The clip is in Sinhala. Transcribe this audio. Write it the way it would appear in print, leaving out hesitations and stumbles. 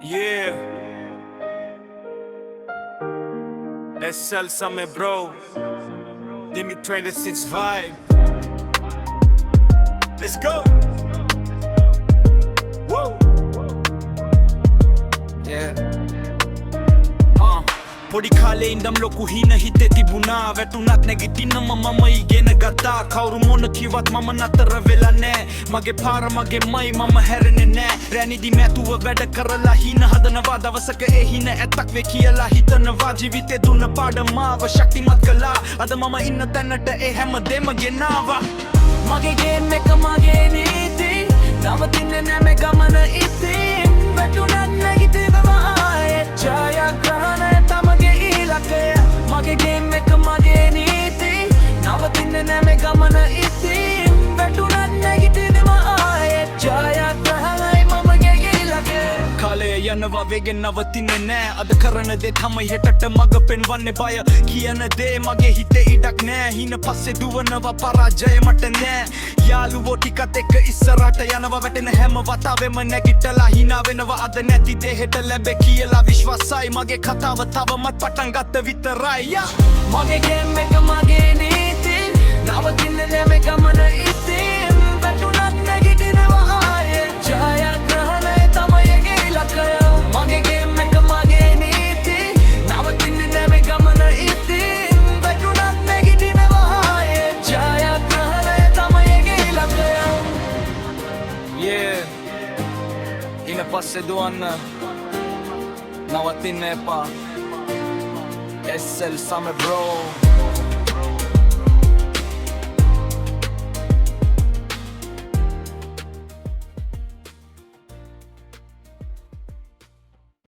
Yeah. SL Summer bro. Dimmi 26 vibe. Let's go. Whoa. Yeah. පොඩි කාලේ ඉඳම් ලොකු හින හිතේ තිබුණා වැටුණත් නැගිටින්න මම ඉගෙන ගත්තා කවුරු මොන කිව්වත් මම නතර වෙලා නෑ මගේ පාර මගේමයි මම හැරෙන්නේ නෑ රැනිදි මැතුව වැඩ කරලා හින හදනවා දවසක ඒ හින ඇත්තක් වේ කියලා හිතනවා ජීවිතේ දුන්න පාඩමාව ශක්තිමත් කළා අද මම ඉන්න තැනට ඒ හැමදේම ගෙනාවා මගේ ගේම් එක මගේ නීති නවතින්නේ නෑ මේ ගමන ඉතින් වැටුණත් නැගිටිනවා ආයෙත් ජයග්‍රහණය මගේ ගේම් එක මගේ නීති නවතින්නේ නෑ මේ ගමන ඉතින් වැටුණත් නැගිටිනවා ආයෙත් ජයග්‍රහණයි මමගේ ඊළඟේ කාලය යනවා වේගෙන් නවතින්නේ නෑ අද කරන දේ තමයි හෙටට මඟ පෙන්වන්නේ බය කියන දේ මගේ හිතේ ඉඩක් නෑ හින පස්සේ දුවනවා පරාජය මට නෑ යාළුවෝ ටිකත් එක්ක ඉස්සරහට යනවා වැටෙන හැම වතාවෙම නැගිටලා hina වෙනවා අද නැති දේ හෙට ලැබෙ කියලා විශ්වාසයි මගේ කතාව තවමත් පටන් ගත්ත විතරයි මගේ ගේම් එක මගේ නීති නවතින්නේ නෑ මේ ගමන ඉතින් වැටුණත් නැගිටිනවා ආයෙත් ජයග්‍රහණය තමයි ඒකේ ඉලක්කය මගේ ගේම් එක මගේ නීති නවතින්නේ නෑ මේ ගමන ඉතින් වැටුණත් නැගිටිනවා ආයෙත් ජයග්‍රහණය තමයි ඒකේ ඉලක්කය Yeah ඉන පස්සේ දුවන්න නවතින්න එපා SL Summer bro